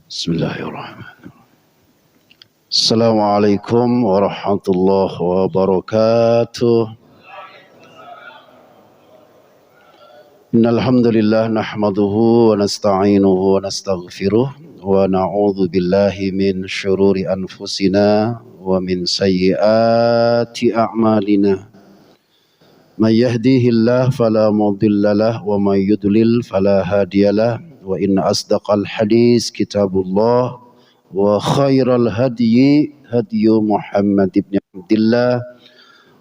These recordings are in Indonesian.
Bismillahirrahmanirrahim. Assalamualaikum warahmatullahi wabarakatuh. Innal hamdalillah nahmaduhu wa nasta'inuhu wa nastaghfiruh wa na'udzu billahi min syururi anfusina wa min sayyiati a'malina. May yahdihillahu fala mudhillalah wa may yudlil fala hadiyalah. Wa inna asdaqal hadis kitabullah wa khairal hadyi hadyu Muhammad ibn Abdillah.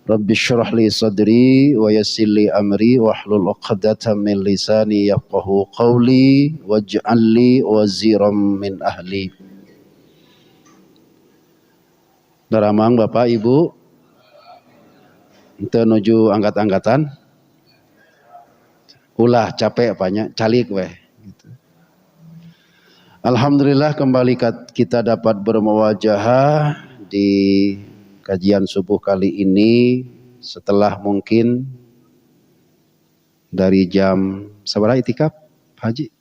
Rabbi syrah li sadri wa yassir li amri wahlul 'uqdatam min lisani yafqahu qawli waj'al li waziran min ahli. Daramang Bapak Ibu ente nuju angkat-angkatan ulah capek banyak calik weh gitu. Alhamdulillah kembali kita dapat bermuwajahah di kajian subuh kali ini setelah mungkin dari jam seberapa itikaf Haji?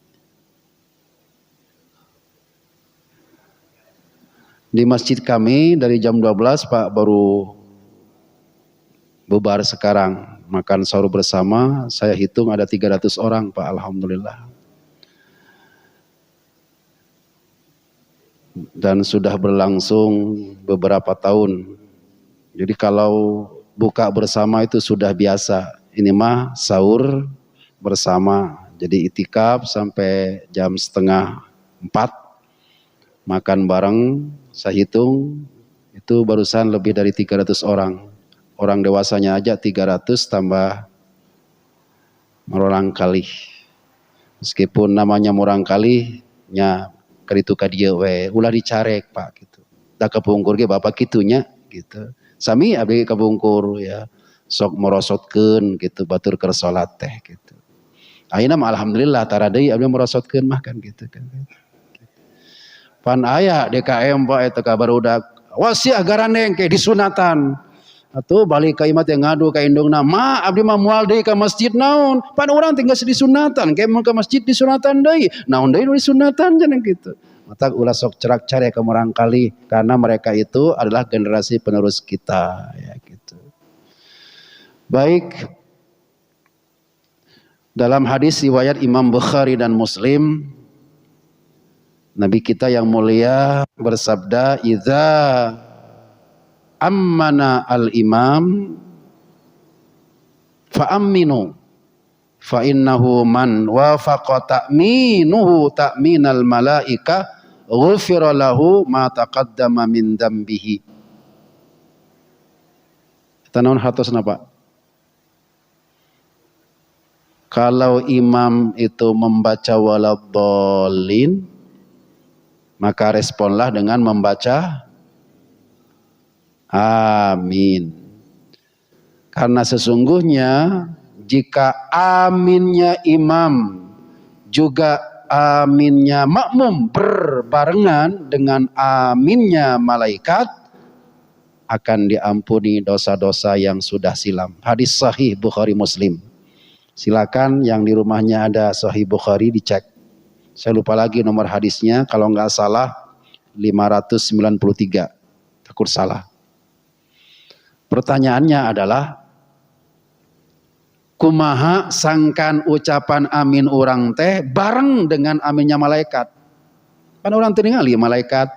Di masjid kami dari jam 12 Pak baru bubar sekarang. Makan sahur bersama saya hitung ada 300 orang Pak, alhamdulillah. Dan sudah berlangsung beberapa tahun. Jadi kalau buka bersama itu sudah biasa. Ini mah sahur bersama. Jadi itikaf sampai jam 3:30. Makan bareng, saya hitung itu barusan lebih dari 300 orang. Orang dewasanya aja 300 tambah orang kali. Meskipun namanya orang kali nya keritu ka dieu we ulah dicarek Pak gitu. Da kepungkur ge Bapak kitunya gitu. Sami abdi kabungkur ya. Sok merosotkeun gitu batur keur salat teh gitu. Ayeuna mah alhamdulillah tara deui abdi merosotkeun mah kan gitu kan. Pan aya DKM Pak eta ka barudak. Wasiah garaneng ke disunatan. Atuh balik ka imah teh ngadu ka indungna, "Ma, abdi mah moal deui ka masjid naon? Pan urang tinggal di sunatan, ke mun ka masjid di sunatan deui." Naon deui nu di sunatan cenah kitu. Mata ulah sok cerak care ka murang kali karena mereka itu adalah generasi penerus kita ya gitu. Baik. Dalam hadis riwayat Imam Bukhari dan Muslim, Nabi kita yang mulia bersabda, "Idza ammana al-imam fa'amminu fa innahu man wafaqa ta'minuhu ta'minal malaika ghufira lahu ma taqaddama min dambihi." Eta naon hartosna Pak? Kalau imam itu membaca waladhdallin, maka responlah dengan membaca amin. Karena sesungguhnya jika aminnya imam juga aminnya makmum berbarengan dengan aminnya malaikat, akan diampuni dosa-dosa yang sudah silam. Hadis sahih Bukhari Muslim. Silakan yang di rumahnya ada sahih Bukhari dicek. Saya lupa lagi nomor hadisnya, kalau nggak salah 593. Takut salah. Pertanyaannya adalah kumaha sangkan ucapan amin urang teh bareng dengan aminnya malaikat. Kan urang teu ningali malaikat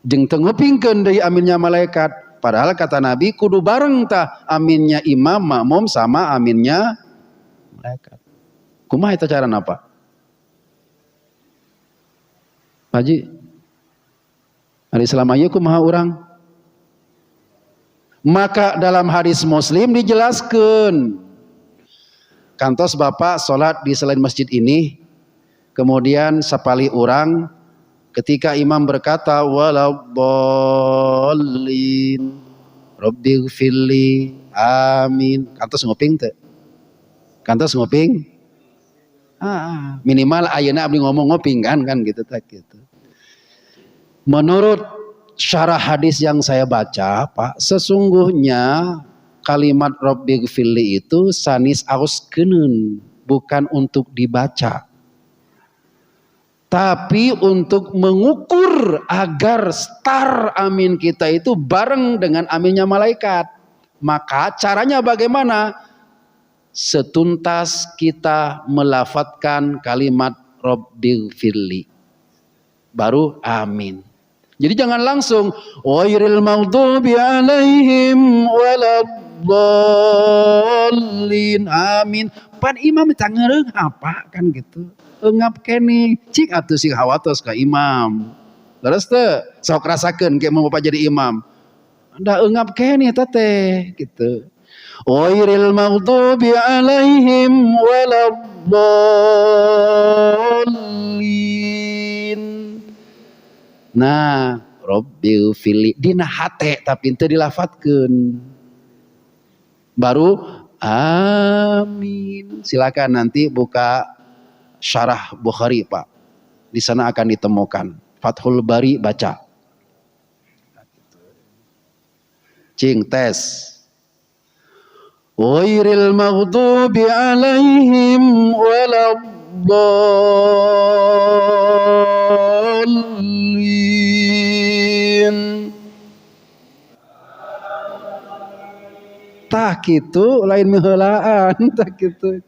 jeung teu ngupingkeun deui aminnya malaikat. Padahal kata Nabi kudu bareng tah aminnya imam makmum sama aminnya malaikat. Kumaha eta carana Pak? Haji, hari selama ieu kumaha urang? Maka dalam hadis Muslim dijelaskan, kantos Bapak sholat di selain masjid ini, kemudian sapali orang, ketika imam berkata waladdallin rabbighfirli amin, kantos nguping teh? Kantos nguping? Minimal ayeuna abdi ngomong nguping kan gitu tak gitu. Menurut syarah hadis yang saya baca Pak, sesungguhnya kalimat Rabbighfirli itu sanis auskeun, bukan untuk dibaca. Tapi untuk mengukur agar star amin kita itu bareng dengan aminnya malaikat, maka caranya bagaimana? Setuntas kita melafadzkan kalimat Rabbighfirli, baru amin. Jadi jangan langsung ghairil maghdubi alaihim waladdallin amin. Pan imam tangereung apa kan gitu. Engap kene cik atuh sing hawatos ka imam. Terus teh sok rasakeun ke mau bapak jadi imam. Da engap kene eta teh gitu. Ghairil maghdubi alaihim waladdallin. Nah, Rabbighfirli dina hate tapi teu dilafatkeun. Baru amin. Silakan nanti buka Syarah Bukhari Pak. Di sana akan ditemukan. Fathul Bari baca. Cing tes. Ghairil maghdubi alaihim waladdallin. Tah kitu lain meheulaan tah kitu.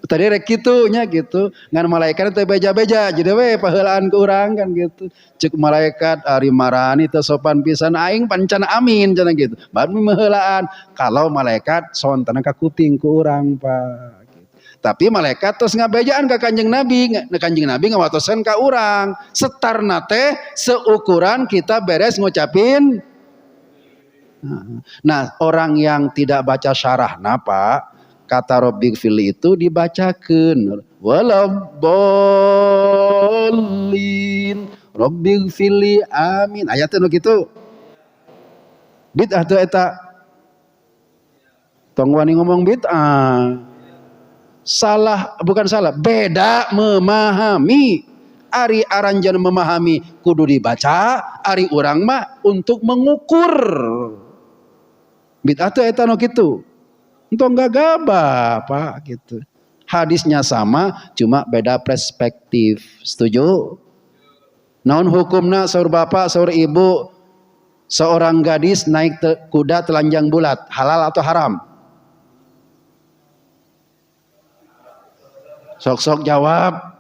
Tadi rek kitu nya gitu. Ngan malaikat teh beja-beja jadi we paheulaan ke urang kan gitu. Cek malaikat ari marani teu sopan pisan aing pancan amin cenah gitu. Baru meheulaan kalau malaikat sontana ka kuping ku urang Pak. Tapi malaikat terus ngabejaan ka Kanjeng Nabi, Kanjeng Nabi ngawatosan ka urang. Setarna teh seukuran kita beres ngucapin. Nah, orang yang tidak baca syarah Pak, kata Rabbighfirli itu dibacakan waladdallin Rabbighfirli amin ayatnya gitu. Bid'ah tuh eta tong wani ngomong bid'ah. Salah bukan salah, beda memahami. Ari aranjan memahami kudu dibaca, ari urang mah untuk mengukur. Bid'ah tuh eta no gitu. Untuk enggak gabah Pak gitu. Hadisnya sama cuma beda perspektif. Setuju? Naon hukumna saur bapak saur ibu seorang gadis naik kuda telanjang bulat, halal atau haram? Sok-sok jawab.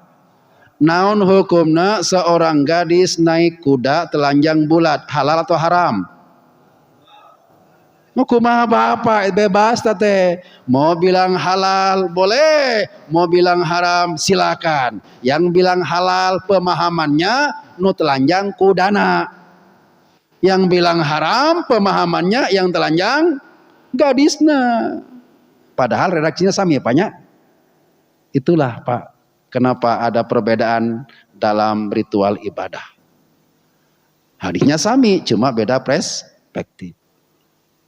Naon hukumna seorang gadis naik kuda telanjang bulat, halal atau haram? Mau kumaha bapak bebas teh. Mau bilang halal boleh, mau bilang haram silakan. Yang bilang halal pemahamannya nu telanjang kudana. Yang bilang haram pemahamannya yang telanjang gadisna. Padahal redaksinya sama ya Pak nya. Itulah Pak, kenapa ada perbedaan dalam ritual ibadah. Hadisnya sami, cuma beda perspektif.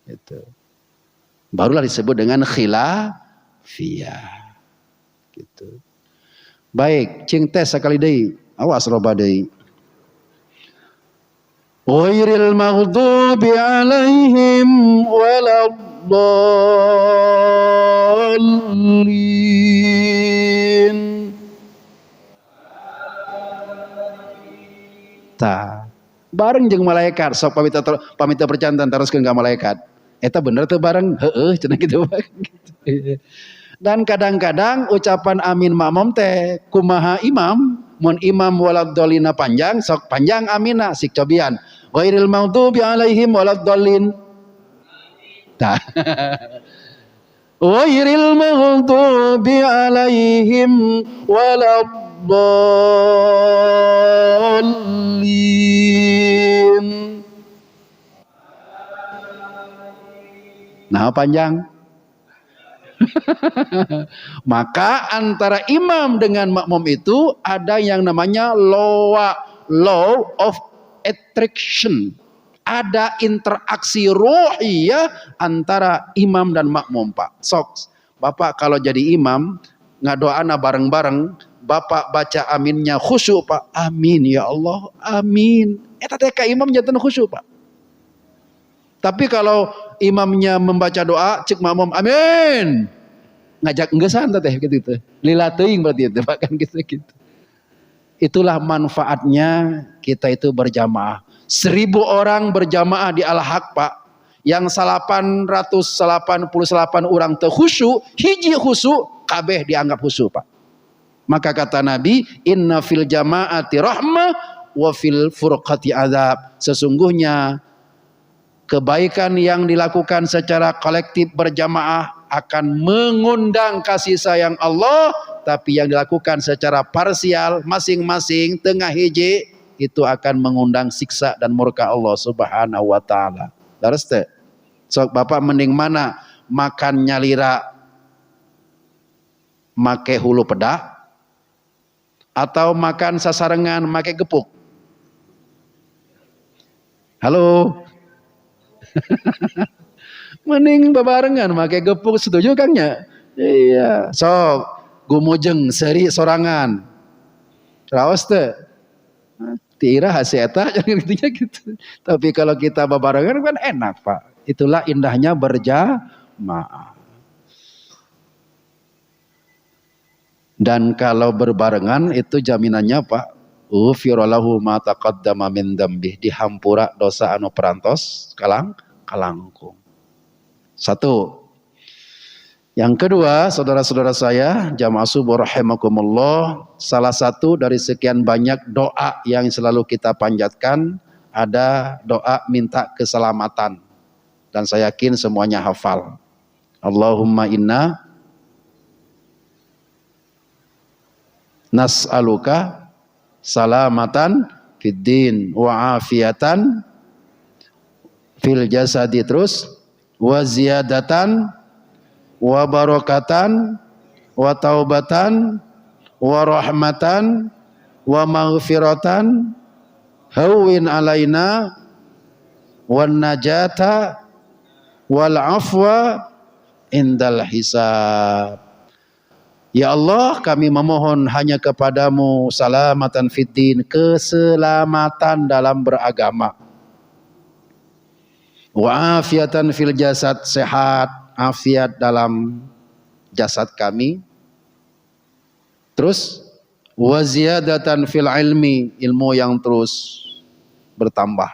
Itu barulah disebut dengan khilafiyah gitu. Baik, cing tes sekali deui, awas loba deui. Ghairil maghdubi alaihim waladdallin. Ta bareng jeung malaikat sok pamita percantan teruskeun ka malaikat. Eta bener tuh bareng cenah gitu. Dan kadang-kadang ucapan amin makmum teh kumaha imam mun imam waladdallina panjang sok panjang amina sik cobian ghairil maghdubi alaihim waladdallin. Tah. Ghairil maghdubi alaihim waladdallin. Nah panjang. Maka antara imam dengan makmum itu ada yang namanya law of attraction. Ada interaksi ruhiyah antara imam dan makmum Pak. Sok Bapak kalau jadi imam ngadoana bareng-bareng, Bapak baca aminnya khusyuk Pak. Amin ya Allah, amin. Eta teh ka imam janten khusyuk Pak. Tapi kalau imamnya membaca doa, cek makmum amin. Ngajak enggesan teh gitu. Lila teuing berarti itu Pak kan gitu. Itulah manfaatnya kita itu berjamaah. 1000 orang berjamaah di Al-Haq, Pak. Yang 888 orang teu khusyuk, hiji khusyuk, kabeh dianggap khusyuk, Pak. Maka kata Nabi, inna fil jama'ati rahmah wa fil furqati azab. Sesungguhnya kebaikan yang dilakukan secara kolektif berjamaah akan mengundang kasih sayang Allah, tapi yang dilakukan secara parsial masing-masing tengah hiji itu akan mengundang siksa dan murka Allah Subhanahu wa taala. Laras teh. Sok Bapak mending mana? Makan nyalira make hulu pedak atau makan sasarengan make gepuk? Halo. Mending babarengan make gepuk, setuju Kangnya? Iya, sok gumujeng seri sorangan. Raos teh. Tira hase eta intinya gitu. Tapi kalau kita babarengan kan enak, Pak. Itulah indahnya berjamaah. Dan kalau berbarengan itu jaminannya, Pak, ufiralahu ma taqaddama min dzambih, dihampura dosa anu perantos kalangkung. Satu. Yang kedua, saudara-saudara saya, jamaah subuh rahimakumullah, salah satu dari sekian banyak doa yang selalu kita panjatkan ada doa minta keselamatan. Dan saya yakin semuanya hafal. Allahumma inna nas'aluka salamatan fid din wa afiatan fil jasadi, terus wa ziyadatan wa barakatan wa taubatan wa rahmatan wa maghfiratan hawwin alaina wan najata wal afwa indal hisab. Ya Allah, kami memohon hanya kepadamu salamatan fiddin, keselamatan dalam beragama, wa afiatan fil jasad, sehat afiat dalam jasad kami, terus wa ziyadatan fil ilmi, ilmu yang terus bertambah.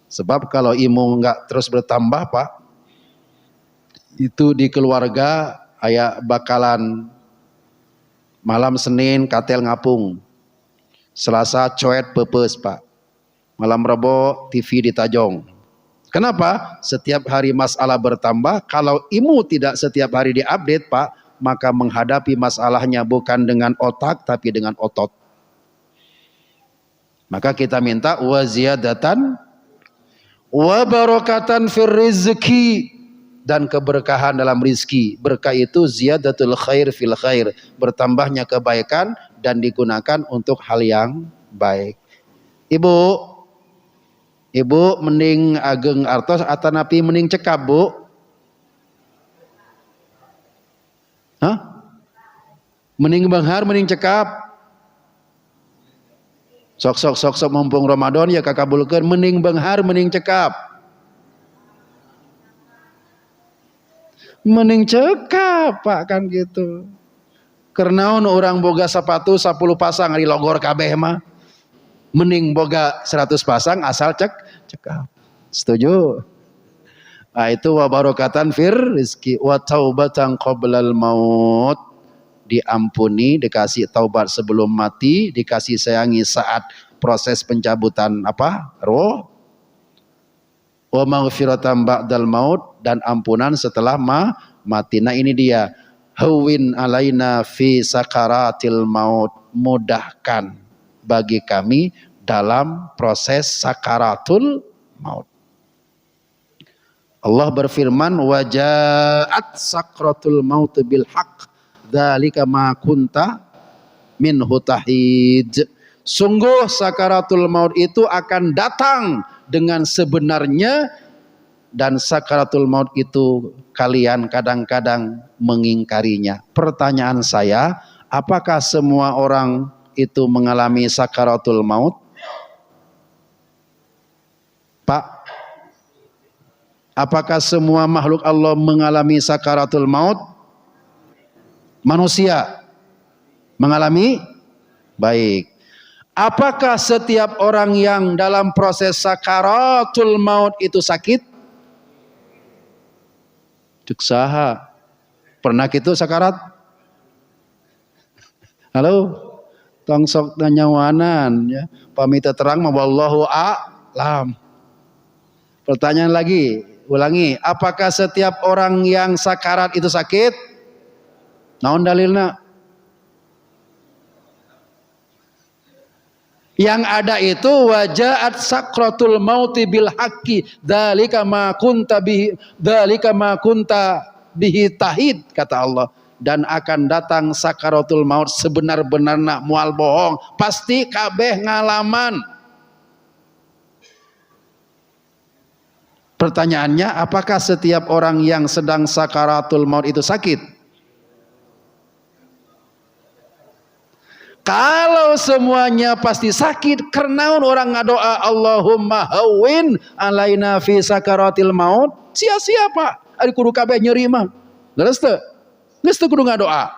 Sebab kalau ilmu enggak terus bertambah, Pak, itu di keluarga aya bakalan malam Senin katel ngapung, Selasa coet pepes, Pak, malam Rebo TV ditajong. Kenapa? Setiap hari masalah bertambah. Kalau ilmu tidak setiap hari diupdate, Pak, maka menghadapi masalahnya bukan dengan otak tapi dengan otot. Maka kita minta wa ziyadatan wa barakatan fir rizki, dan keberkahan dalam rizki. Berkah itu ziyadatul khair fil khair, bertambahnya kebaikan dan digunakan untuk hal yang baik. Ibu mending ageng artos atanapi mending cekap, Bu? Hah? Mending benghar mending cekap? Sok mumpung Ramadan ya kakabulkeun, mending benghar mending cekap? Mending cekap, Pak, kan gitu. Karena orang boga sepatu 10 pasang di logor kabeh mah. Mending boga 100 pasang asal cekap. Setuju? Nah, itu wa barakatan fir rizki wa taubatan qoblal maut, diampuni, dikasih taubat sebelum mati, dikasih sayangi saat proses pencabutan roh, wa maghfiratan ba'dal maut, dan ampunan setelah mati. Nah, ini dia, hawwin alaina fi sakaratil maut, mudahkan bagi kami dalam proses sakaratul maut. Allah berfirman, wajaat sakratul maut bil haq dzalika ma kunta minhu tahid. Sungguh sakaratul maut itu akan datang dengan sebenarnya, dan sakaratul maut itu kalian kadang-kadang mengingkarinya. Pertanyaan saya, apakah semua orang itu mengalami sakaratul maut? Pak, apakah semua makhluk Allah mengalami sakaratul maut? Manusia mengalami? Baik. Apakah setiap orang yang dalam proses sakaratul maut itu sakit? Cuk saha? Pernah gitu sakarat? Halo? Tong sok nanyawanan ya. Pamita terang mah wallahu a'lam. Pertanyaan lagi, ulangi. Apakah setiap orang yang sakarat itu sakit? Naon dalilna? Yang ada itu wajaat sakratul mauti bil haqqi dzalika ma kunta bihi tahid, kata Allah. Dan akan datang sakaratul maut sebenar-benarna mual bohong, pasti kabeh ngalaman. Pertanyaannya, apakah setiap orang yang sedang sakaratul maut itu sakit? Kalau semuanya pasti sakit, karena orang ngadoa Allahumma hawwin alaina fi sakaratil maut, sia-sia Pak. Ari kudu kabeh nyeri mah. Leres teu? Geus teu kudu ngadoa.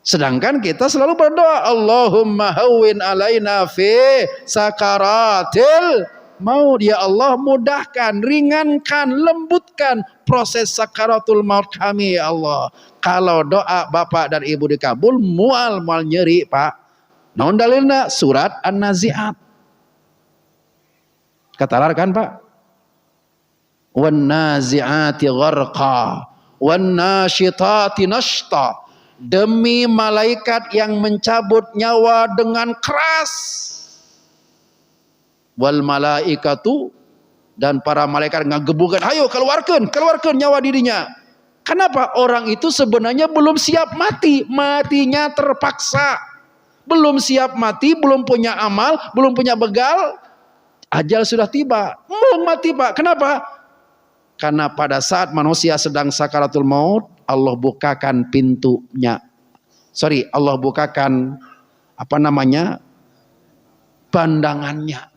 Sedangkan kita selalu berdoa Allahumma hawwin alaina fi sakaratil maut, ya Allah mudahkan, ringankan, lembutkan proses sakaratul maut kami ya Allah. Kalau doa bapak dan ibu dikabul, mual nyeri Pak. Naon dalilna? Surat An-Nazi'at. Katalar kan Pak? Wan nazi'ati gharqa wan nasyitati nashta. Demi malaikat yang mencabut nyawa dengan keras. Wal malaikatu, dan para malaikat ngagebukan, ayo keluarkan nyawa dirinya. Kenapa? Orang itu sebenarnya belum siap mati, matinya terpaksa. Belum siap mati, belum punya amal, belum punya begal, ajal sudah tiba, mau mati Pak. Kenapa? Karena pada saat manusia sedang sakaratul maut, Allah bukakan pintunya. Allah bukakan pandangannya.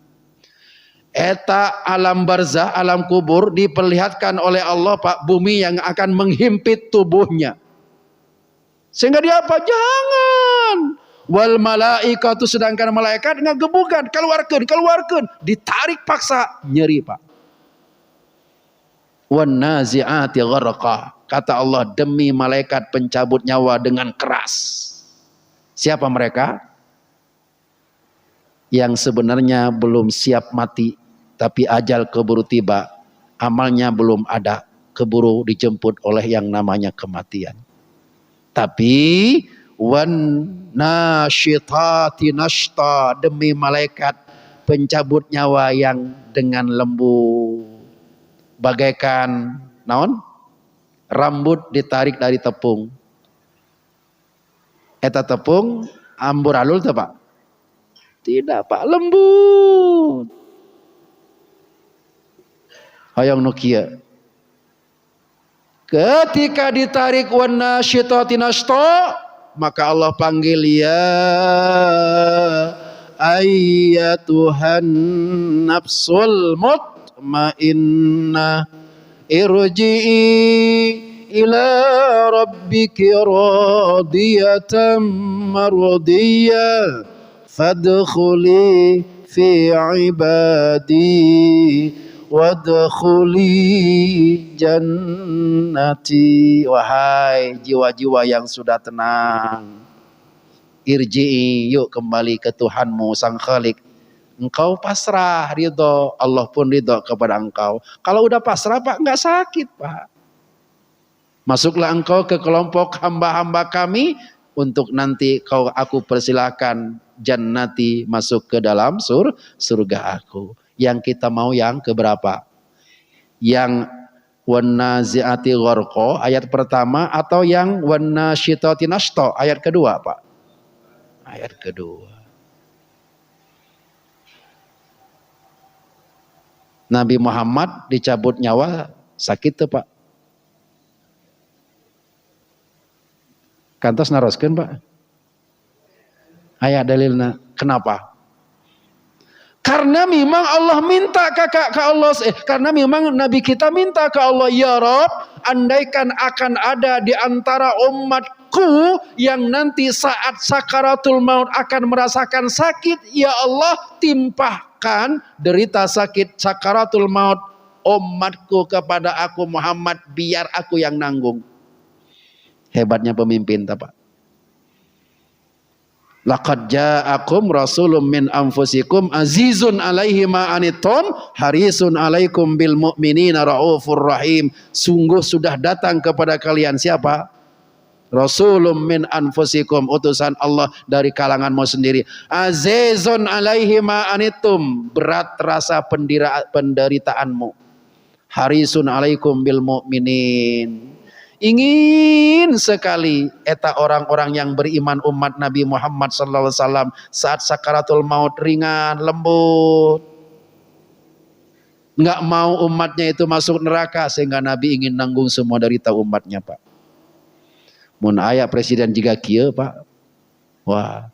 Eta alam barzah, alam kubur diperlihatkan oleh Allah Pak, bumi yang akan menghimpit tubuhnya. Sehingga dia apa? Jangan. Wal malaikatu, sedangkan malaikat ngagebukan, keluarkan, ditarik paksa, nyeri Pak. Wan nazi'ati gharqa, kata Allah, demi malaikat pencabut nyawa dengan keras. Siapa mereka? Yang sebenarnya belum siap mati, tapi ajal keburu tiba, amalnya belum ada, keburu dijemput oleh yang namanya kematian. Tapi wan nasyitati nashta, demi malaikat pencabut nyawa yang dengan lembut, bagaikan naon? Rambut ditarik dari tepung. Eta tepung amburadul tuh Pak? Tidak Pak, lembut. Hayang nukia. Ketika ditarik wana syitati nashta, maka Allah panggil, ya ayyatuhan nafsul mutmainnah irji'i ila rabbiki radiyatan mardiyah fadkhuli fi ibadi wadkhuli jannati. Wahai jiwa-jiwa yang sudah tenang, irji'i, yuk kembali ke Tuhanmu sang Khalik. Engkau pasrah, ridho, Allah pun ridho kepada engkau. Kalau udah pasrah Pak, nggak sakit Pak. Masuklah engkau ke kelompok hamba-hamba kami, untuk nanti aku persilahkan jannati, masuk ke dalam surga aku. Yang kita mau yang keberapa? Yang wan nazi'ati gharqa ayat pertama, atau yang wan nasyitati nashta ayat kedua Pak? Ayat kedua. Nabi Muhammad dicabut nyawa sakit tuh Pak? Kantos naroskeun Pak? Ayat dalilna. Kenapa? Karena memang Allah minta ke Allah, karena memang Nabi kita minta ke Allah, ya Rob, andaikan akan ada di antara umatku umatku yang nanti saat sakaratul maut akan merasakan sakit, ya Allah timpahkan derita sakit sakaratul maut umatku kepada aku Muhammad, biar aku yang nanggung. Hebatnya pemimpin, Pak. Laqad ja'akum rasulun min anfusikum azizun alaihi ma anittum harisun alaikum bil mu'minina raufur rahim. Sungguh sudah datang kepada kalian siapa? Rasulun min anfusikum, utusan Allah dari kalanganmu sendiri. Azizun alaihi ma anittum, berat rasa penderitaanmu. Harisun alaikum bil mu'minin. Ingin sekali eta orang-orang yang beriman umat Nabi Muhammad SAW saat sakaratul maut ringan, lembut. Nggak mau umatnya itu masuk neraka, sehingga Nabi ingin nanggung semua derita umatnya, Pak. Mun aya presiden juga kieu, Pak. Wah.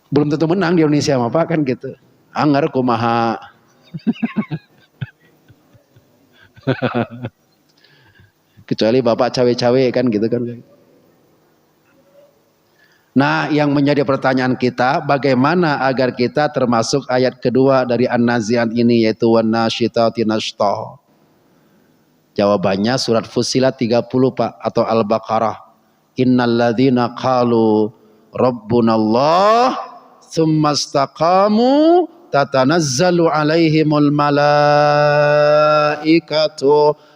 Belum tentu menang di Indonesia mah, Pak, kan gitu. Anggar kumaha. Kecuali bapak cawe-cawe kan gitu kan. Nah, yang menjadi pertanyaan kita, bagaimana agar kita termasuk ayat kedua dari An-Nazi'at ini, yaitu wan-nasyitati nashta. Jawabannya surat Fussilat 30, Pak, atau Al-Baqarah. Innalladzina qalu rabbunallah tsumma istaqamu tatanazzalu alaihimul malaikatu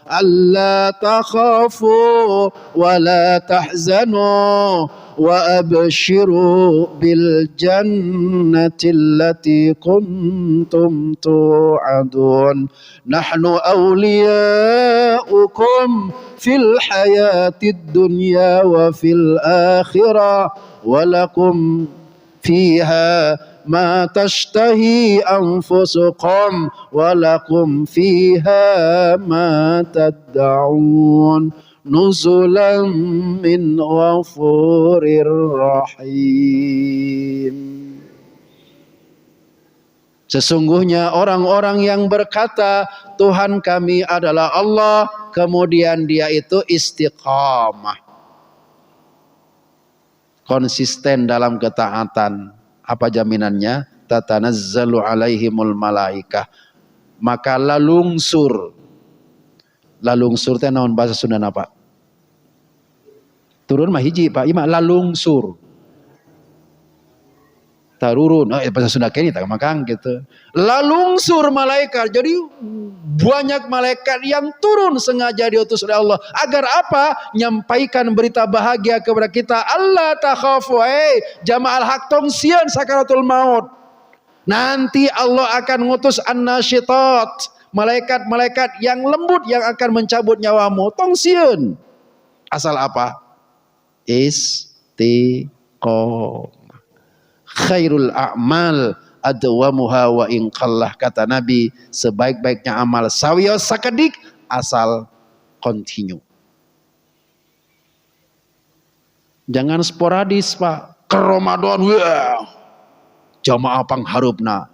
alla takhafu wa la tahzanu wa abshiru bil jannati allati kuntum tu'adun nahnu awliyaukum fil hayatid dunya wa fil akhirah wa lakum fiha ma tashtahi anfusukum walakum fiha ma tad'un nuzulan min ghafurir rahim. Sesungguhnya orang-orang yang berkata Tuhan kami adalah Allah, kemudian dia itu istiqamah, konsisten dalam ketaatan. Apa jaminannya? Tatanazzalu alaihimul malaikah, maka lalungsur. Lalungsur teh naon bahasa Sundana, Pak? Turun mah hiji, Pak. Ima lalungsur. Tarurun, bahasa Sunda kene tah makang gitu. Lalungsur malaikat. Jadi banyak malaikat yang turun sengaja diutus oleh Allah. Agar apa? Nyampaikan berita bahagia kepada kita. Allah takhafu, jama'al haq tong sieun sakaratul maut. Nanti Allah akan ngutus an-nasyitat, malaikat-malaikat yang lembut yang akan mencabut nyawamu. Tong sieun. Asal apa? Istiqomah. Khairul a'mal adwamuha wa in qallah, kata Nabi, sebaik-baiknya amal sawios sakedik asal continue. Jangan sporadis, Pak. Ke Ramadan, wah, jamaah pangharupna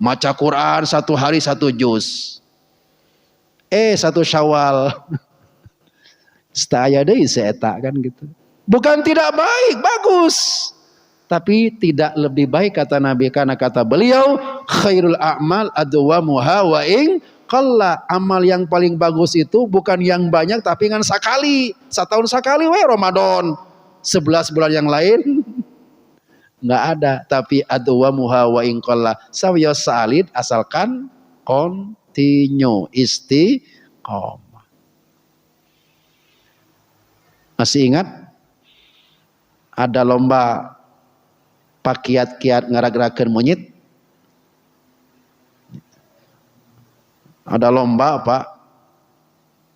maca Quran 1 hari 1 juz. 1 Syawal staya deui seeta kan gitu. Bukan tidak baik, bagus. Tapi tidak lebih baik kata Nabi, karena kata beliau khairul a'mal adwamuha wa in qalla. Amal yang paling bagus itu bukan yang banyak tapi ngan sakali, setahun sekali we Ramadan. 11 bulan yang lain nggak ada, tapi adwamuha wa in qalla sawiya salid asalkan continue, istiqomah. Masih ingat ada lomba pakiat-kiat ngaragerakeun monyet? Ada lomba, Pak,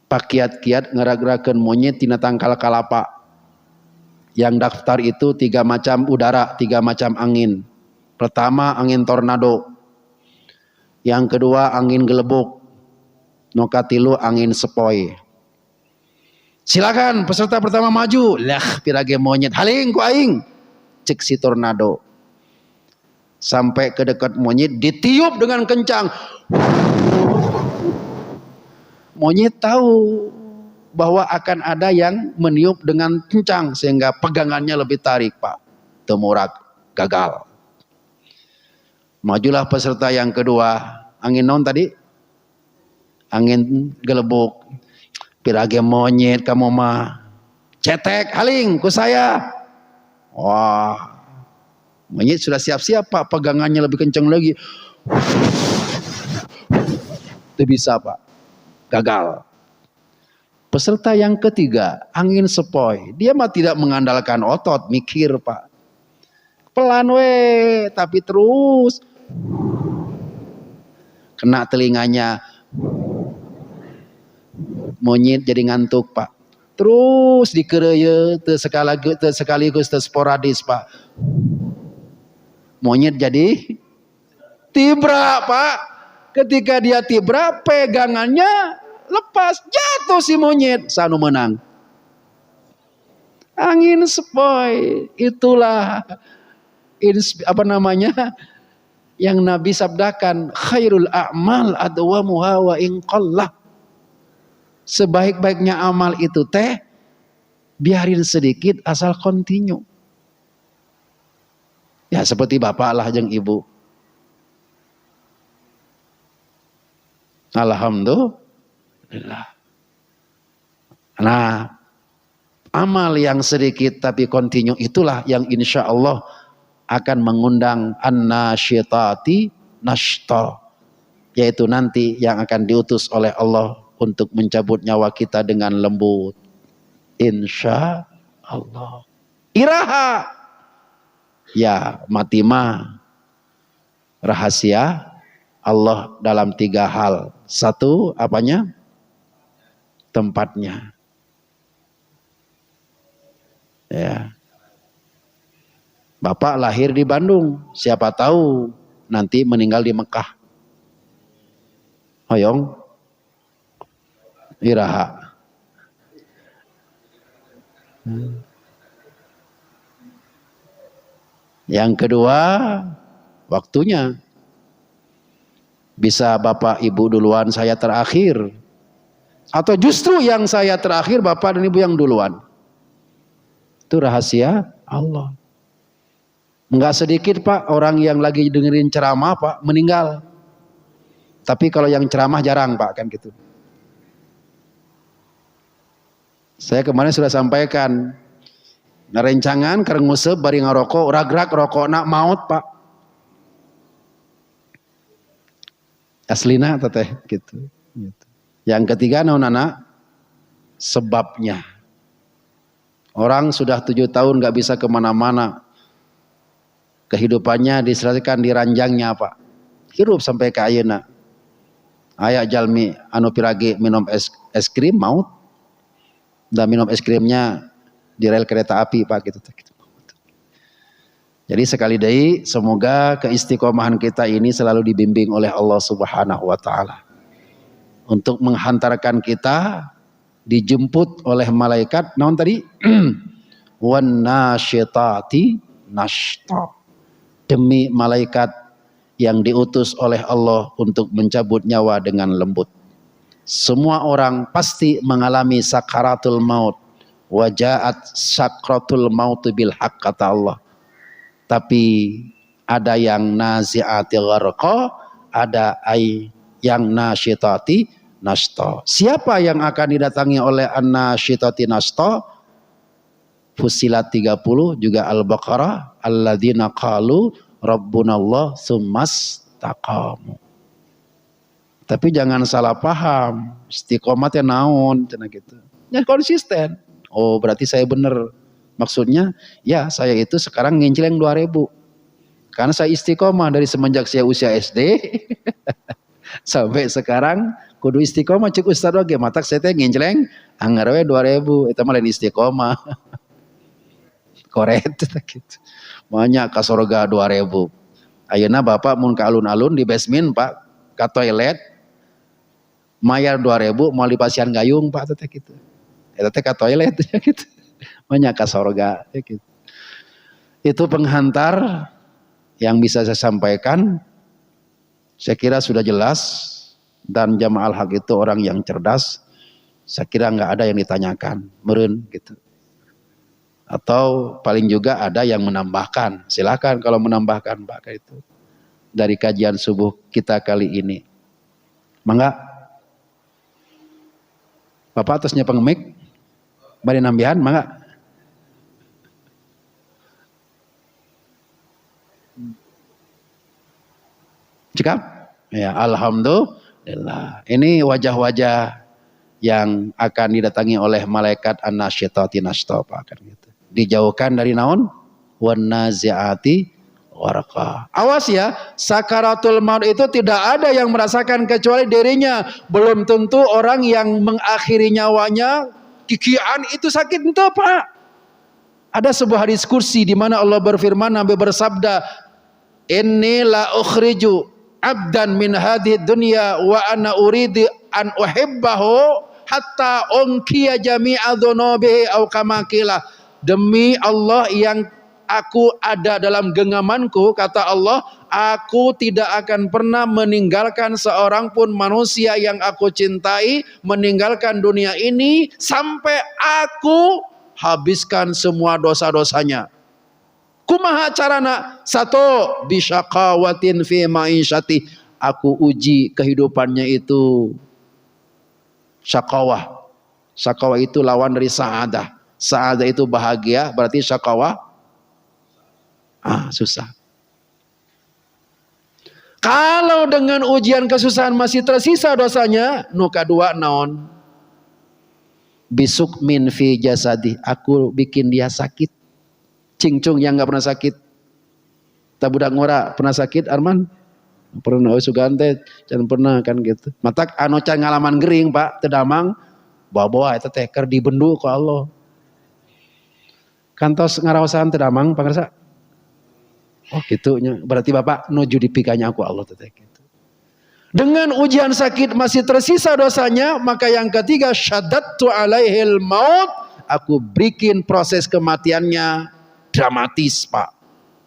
pakiat-kiat ngaragerakeun monyet tina tangkal kalapa. Yang daftar itu 3 macam udara, 3 macam angin. Pertama angin tornado, yang kedua angin gelebuk, nu katilu angin sepoi. Silakan peserta pertama maju. Lah pirage monyet haling ku aing, cek si tornado. Sampai ke dekat monyet ditiup dengan kencang. Monyet tahu bahwa akan ada yang meniup dengan kencang sehingga pegangannya lebih tarik, Pak. Temurak, gagal. Majulah peserta yang kedua. Angin non tadi? Angin gelebuk. Pirage monyet kamu mah. Cetek, haling ku saya. Wah. Monyet sudah siap-siap, Pak. Pegangannya lebih kencang lagi. Itu bisa, Pak. Gagal. Peserta yang ketiga, angin sepoi. Dia mah tidak mengandalkan otot, mikir, Pak. Pelan tapi terus. Kena telinganya. Monyet jadi ngantuk, Pak. Terus dikereye, sekaligus sporadis, Pak. Monyet jadi tibra, Pak. Ketika dia tibra, pegangannya lepas, jatuh si monyet. Sanu menang. Angin sepoi, itulah yang Nabi sabdakan, khairul a'mal adwamuha wa in qallah. Sebaik-baiknya amal itu teh biarin sedikit asal kontinu. Ya seperti bapak lah jeung ibu. Alhamdulillah. Nah, amal yang sedikit tapi kontinu itulah yang insya Allah akan mengundang an-nasyitati nashta, yaitu nanti yang akan diutus oleh Allah untuk mencabut nyawa kita dengan lembut. Insya Allah. Iraha. Ya, mati mah rahasia Allah dalam 3 hal. 1, apanya? Tempatnya. Ya. Bapak lahir di Bandung, siapa tahu nanti meninggal di Mekah. Hoyong, iraha. Yang kedua, waktunya. Bisa Bapak Ibu duluan, saya terakhir. Atau justru yang saya terakhir, Bapak dan Ibu yang duluan. Itu rahasia Allah. Enggak sedikit, Pak, orang yang lagi dengerin ceramah, Pak, meninggal. Tapi kalau yang ceramah jarang, Pak, kan gitu. Saya kemarin sudah sampaikan, narencangan kerengusep bari ngarokok, ragrak rokokna maut, Pak. Aslina teteh gitu. Yang ketiga naonana sebabnya. Orang sudah 7 tahun nggak bisa kemana-mana. Kehidupannya diserahkan di ranjangnya, Pak. Hirup sampai ke ayeuna. Aya jalmi anu piragi minum es krim maut. Dan minum es krimnya di rel kereta api, Pak, gitu. Jadi sekali deui semoga keistiqomahan kita ini selalu dibimbing oleh Allah Subhanahu wa taala. Untuk menghantarkan kita dijemput oleh malaikat naon tadi? Wan nasyitati nashta. Demi malaikat yang diutus oleh Allah untuk mencabut nyawa dengan lembut. Semua orang pasti mengalami sakaratul maut. Wajaat sakratul maut bil haq, kata Allah. Tapi ada yang nazi'ati gharqa, ada yang nasyitati nashta. Siapa yang akan didatangi oleh an-nasyitati nashta? Fussilat 30, juga Al-Baqarah, alladzina qalu rabbunallah tsumastaqamu. Tapi jangan salah paham, istiqomatnya naon cenah gitu. Ya konsisten. Oh, berarti saya benar. Maksudnya, ya saya itu sekarang nginceleng 2000. Karena saya istiqomah dari semenjak saya usia SD sampai sekarang kudu istiqomah cek ustad oge matak saya teh nginceleng anggar we 2000 eta mah lain istiqomah. Koret gitu. Banyak ka sorga 2000. Ayeuna Bapak mun ka alun-alun di basement, Pak, ka toilet mayar 2000 mau dipasihan gayung, Pak, teh gitu. Eta teh ka toilet gitu. Banyak ka sorga gitu. Itu penghantar yang bisa saya sampaikan. Saya kira sudah jelas. Dan jamaah hak itu orang yang cerdas. Saya kira nggak ada yang ditanyakan, meren gitu. Atau paling juga ada yang menambahkan. Silakan kalau menambahkan Pak itu dari kajian subuh kita kali ini. Mangga. Bapak atasnya pengemik. Bari nambihan, mangga. Cekap? Ya, alhamdulillah. Ini wajah-wajah yang akan didatangi oleh malaikat an-nasyitati nashta kan gitu. Dijauhkan dari naon? Wan naziati warqa. Awas ya, sakaratul maut itu tidak ada yang merasakan kecuali dirinya. Belum tentu orang yang mengakhiri nyawanya kikian itu sakit ente Pak. Ada sebuah diskusi di mana Allah berfirman, Nabi bersabda, "Inni la ukhriju abdan min hadhihi dunya wa ana uridu an uhibbahu hatta unkiya jami'a dhunubihi aw kama qila." Demi Allah yang aku ada dalam genggamanku, kata Allah, aku tidak akan pernah meninggalkan seorang pun manusia yang aku cintai, meninggalkan dunia ini sampai aku habiskan semua dosa-dosanya. Kumaha carana? Satu, bisyaqawatin fi ma'isyati. Aku uji kehidupannya itu syaqawah. Syaqawah itu lawan dari sa'adah. Sa'adah itu bahagia, berarti syaqawah susah. Kalau dengan ujian kesusahan masih tersisa dosanya, nu kadua naon? Bisuk min fi jasadi. Aku bikin dia sakit. Cingcung yang nggak pernah sakit. Tabudak ngora pernah sakit Arman? Pernah Sugante, jangan pernah kan gitu. Matak anu can ngalaman gering Pak, tedamang bawa eta teh keur dibendu ku Allah. Kantos ngaraosan tedamang pangarsa. Oh gitu nya. Berarti Bapak nuju dipikanya aku Allah teh gitu. Dengan ujian sakit masih tersisa dosanya, maka yang ketiga syaddatu alaihil maut, aku bikin proses kematiannya dramatis Pak,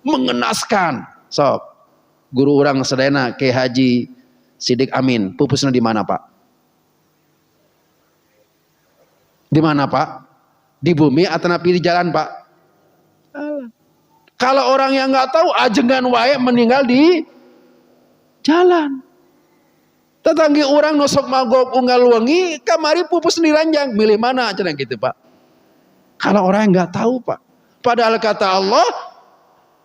mengenaskan. Sok guru orang sedena Kiai Haji Sidik Amin, pupusna di mana Pak? Di mana Pak? Di bumi atau napi di jalan Pak? Kalau orang yang nggak tahu ajengan wae meninggal di jalan. Tetanggi orang nosok magok unggal wengi kamari pupus di ranjang, milih mana cenah gitu Pak? Kalau orang yang nggak tahu Pak. Padahal kata Allah,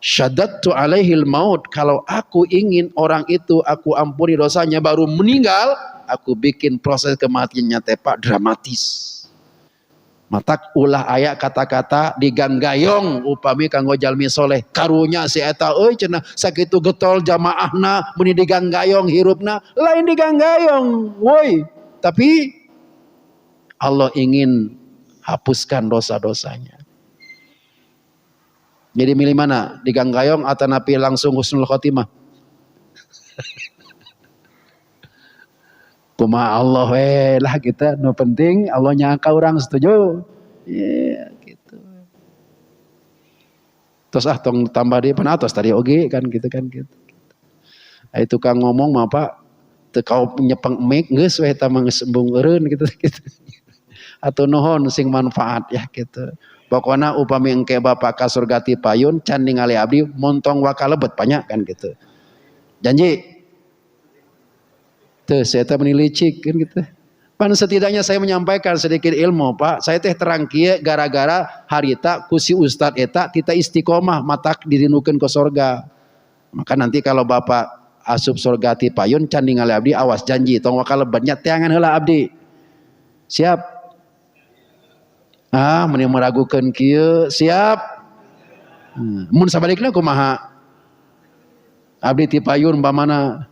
syaddatu alaihil maut. Kalau aku ingin orang itu aku ampuni dosanya baru meninggal, aku bikin proses kematiannya teh Pak dramatis. Matak ulah aya kata-kata diganggayong upami kanggo jalmi soleh karunya si eta euy cenah sakitu getol jamaahna meni diganggayong hirupna lain diganggayong woi, tapi Allah ingin hapuskan dosa-dosanya. Jadi milih mana? Diganggayong atau napi langsung husnul khotimah? Kumaha Allah lah kita, no penting Allah nyangka orang setuju. Iya gitu. Terus tong tambah di penatos tadi oge kan gitu kan gitu. Itu kang ngomong mah Pak teu kau nyepeng mic geus we eta mah sembung eureun gitu gitu. Atuh nuhun sing manfaat ya gitu. Pokoknya upami engke Bapak ka surga ti payun can ningali abdi montong wakalebet banyak kan gitu. Janji. Tuh saya teh menilicik kan gitu. Pan setidaknya saya menyampaikan sedikit ilmu Pak. Saya teh terang kieu gara-gara harita ku si ustad eta kita istiqomah matak dirinukeun ke surga. Maka nanti kalau Bapak asup surga ti payun can ningali abdi awas janji tong wakalebetnya teangan heula abdi. Siap? Meni meragukeun kieu, siap? Mun sabalikna kumaha? Abdi ti payun umpamana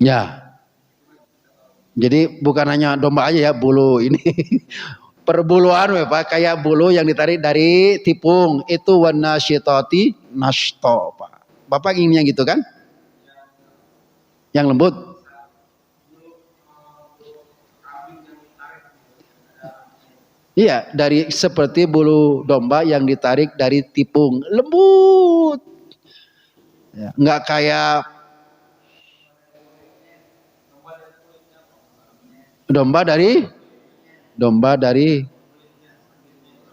ya. Jadi bukan hanya domba aja ya bulu ini. Perbuluan we Pak, kayak bulu yang ditarik dari tipung itu warna syitati nashto Pak. Bapak ingin yang gitu kan? Yang lembut. Iya, dari seperti bulu domba yang ditarik dari tipung, lembut. Ya, nggak kayak domba dari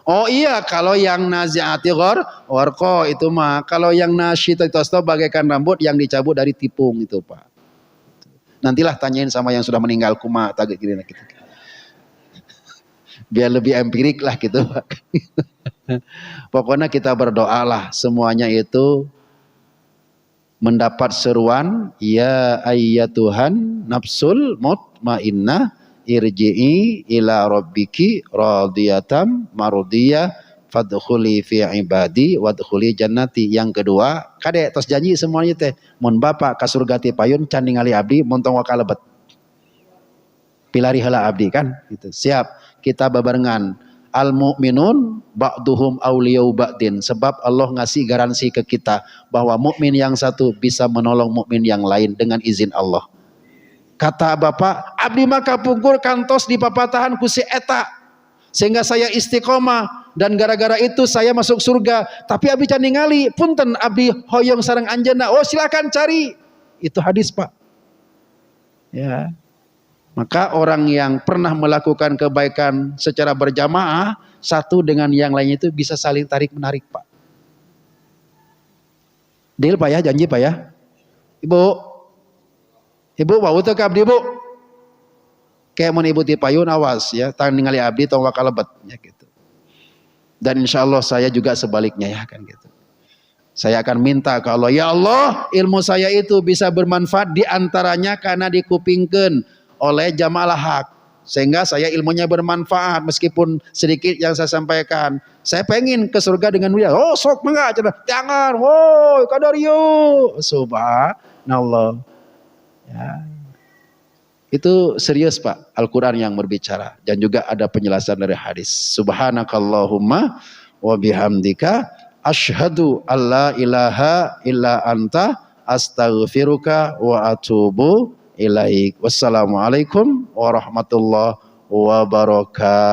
oh iya, kalau yang naziati warko itu mah, kalau yang nasyitosto bagaikan rambut yang dicabut dari tipung itu Pak. Nantilah tanyain sama yang sudah meninggal kuma tagih kira gitu. Biar lebih empirik lah gitu Pak. Pokoknya kita berdoalah semuanya itu mendapat seruan ya ayyatuhan nafsul mutmainnah irji'i ila rabbiki radiyatan mardiyah fadkhuli fi ibadi wadkhuli jannati. Yang kedua kade tos janji semuanya teh mun bapa ka surga ti payun can ningali abdi mun tong kalebet pilari heula abdi kan gitu. Siap kita babarengan al mu'minun ba'duhum auliyau ba'din, sebab Allah ngasih garansi ke kita bahwa mukmin yang satu bisa menolong mukmin yang lain dengan izin Allah. Kata bapak, abdi maka pungkur kantos di papatahan ku si eta sehingga saya istiqomah dan gara-gara itu saya masuk surga. Tapi abdi can ningali punten abdi hoyong sareng anjeunna. Oh silakan cari, itu hadis Pak ya. Maka orang yang pernah melakukan kebaikan secara berjamaah satu dengan yang lainnya itu bisa saling tarik menarik Pak. Deal Pak ya, janji Pak ya. Ibu mau tuh ke abdi Bu. Kayak mau ibu ti payun awas ya, tangan ningali abdi tong wakalebet ya gitu. Dan insya Allah saya juga sebaliknya ya kan gitu. Saya akan minta ke Allah, ya Allah ilmu saya itu bisa bermanfaat diantaranya karena dikupingkeun oleh jamaah hak sehingga saya ilmunya bermanfaat meskipun sedikit yang saya sampaikan. Saya pengen ke surga dengan mulia. Oh sok mangga jangan, woi kadario subhanallah ya. Itu serius Pak, Al-Quran yang berbicara dan juga ada penjelasan dari hadis. Subhanakallahumma wa bihamdika asyhadu alla ilaha illa anta astaghfiruka wa atubu ilaik. Wassalamualaikum warahmatullahi wabarakatuh.